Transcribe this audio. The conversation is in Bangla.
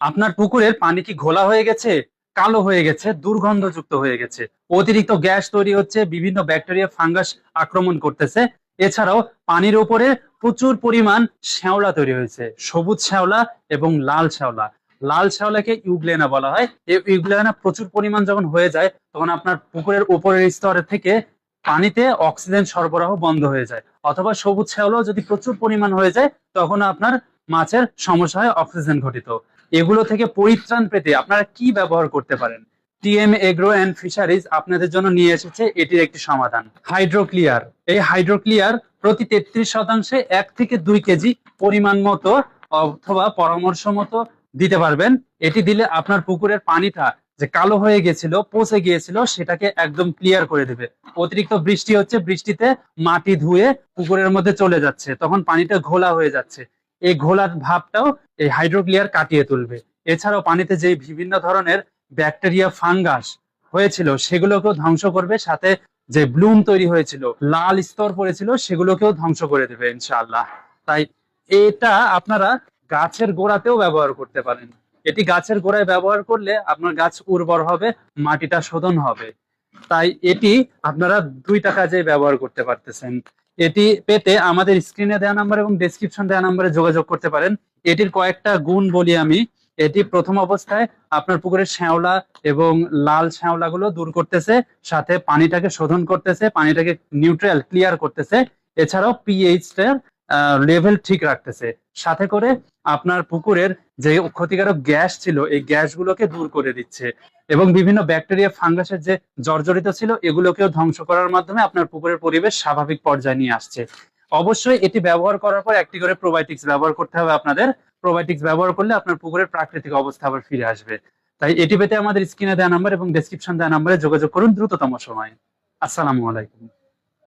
আপনার পুকুরের পানি কি ঘোলা হয়ে গেছে, কালো হয়ে গেছে, দুর্গন্ধযুক্ত হয়ে গেছে, অতিরিক্ত গ্যাস তৈরি হচ্ছে, বিভিন্ন ব্যাকটেরিয়া ফাঙ্গাস আক্রমণ করতেছে, এছাড়াও পানির উপরে প্রচুর পরিমাণ শ্যাওলা তৈরি হয়েছে, সবুজ শ্যাওলা এবং লাল শ্যাওলা। লাল শ্যাওলাকে ইউগ্লেনা বলা হয়। এই ইউগ্লেনা প্রচুর পরিমাণ যখন হয়ে যায় তখন আপনার পুকুরের উপরের স্তর থেকে পানিতে অক্সিজেন সরবরাহ বন্ধ হয়ে যায়, অথবা সবুজ শ্যাওলাও যদি প্রচুর পরিমাণ হয়ে যায় তখন আপনার মাছের সমস্যা হয় অক্সিজেন ঘটিত। এগুলো থেকে পরিত্রাণ পেতে আপনারা কি ব্যবহার করতে পারেন? টিএম এগ্রো অ্যান্ড ফিশারিজ আপনাদের জন্য নিয়ে এসেছে এটির একটি সমাধান, হাইড্রোক্লিয়ার। এই হাইড্রোক্লিয়ার প্রতি 33 শতাংশে 1 থেকে 2 কেজি পরিমাণ মতো অথবা পরামর্শ মতো দিতে পারবেন। এটি দিলে আপনার পুকুরের পানিটা যে কালো হয়ে গেছিল, পচে গিয়েছিল, সেটাকে একদম ক্লিয়ার করে দেবে। অতিরিক্ত বৃষ্টি হচ্ছে, বৃষ্টিতে মাটি ধুয়ে পুকুরের মধ্যে চলে যাচ্ছে, তখন পানিটা ঘোলা হয়ে যাচ্ছে, এই ঘোলার ভাবটাও এই হাইড্রোক্লিয়ার কাটিয়ে তুলবে। এছাড়াও পানিতে যে বিভিন্ন ধরনের ব্যাকটেরিয়া ফাঙ্গাস হয়েছিল সেগুলোকেও ধ্বংস করবে, সাথে যে ব্লুম তৈরি হয়েছিল, লাল স্তর পড়েছিল, সেগুলোকেও ধ্বংস করে দেবে ইনশাআল্লাহ। তাই এটা আপনারা গাছের গোড়াতেও ব্যবহার করতে পারেন। এটি গাছের গোড়ায় ব্যবহার করলে আপনার গাছ উর্বর হবে, মাটিটা শোধন হবে। তাই এটি আপনারা 2 টাকা ব্যবহার করতে পারতেছেন। এটি পেতে আমাদের স্ক্রিনে দেওয়া নাম্বার এবং ডেসক্রিপশন দেওয়া নাম্বারে যোগাযোগ করতে পারেন। এটির কয়েকটা গুণ বলি আমি। এটি প্রথম অবস্থায় আপনার পুকুরের শ্যাওলা এবং লাল শ্যাওলা গুলো দূর করতেছে, সাথে পানিটাকে শোধন করতেছে, পানিটাকে নিউট্রাল ক্লিয়ার করতেছে। এছাড়াও পিএইচ এর লেভেল ঠিক রাখতেছে, সাথে করে আপনার পুকুরের যে ক্ষতিকারক গ্যাস ছিল এই গ্যাসগুলোকে দূর করে দিচ্ছে, এবং বিভিন্ন ব্যাকটেরিয়া ফাঙ্গাসের যে জর্জরিত ছিল এগুলোকেও ধ্বংস করার মাধ্যমে আপনার পুকুরের পরিবেশ স্বাভাবিক পর্যায়ে নিয়ে আসছে। অবশ্যই এটি ব্যবহার করার পর একটি করে প্রোবায়োটিক্স ব্যবহার করতে হবে আপনাদের। প্রোবায়োটিক্স ব্যবহার করলে আপনার পুকুরের প্রাকৃতিক অবস্থা আবার ফিরে আসবে। তাই এটি পেতে আমাদের স্ক্রিনে দেওয়া নাম্বার এবং ডেসক্রিপশন দেওয়া নাম্বারে যোগাযোগ করুন দ্রুততম সময়ে। আসসালামু আলাইকুম।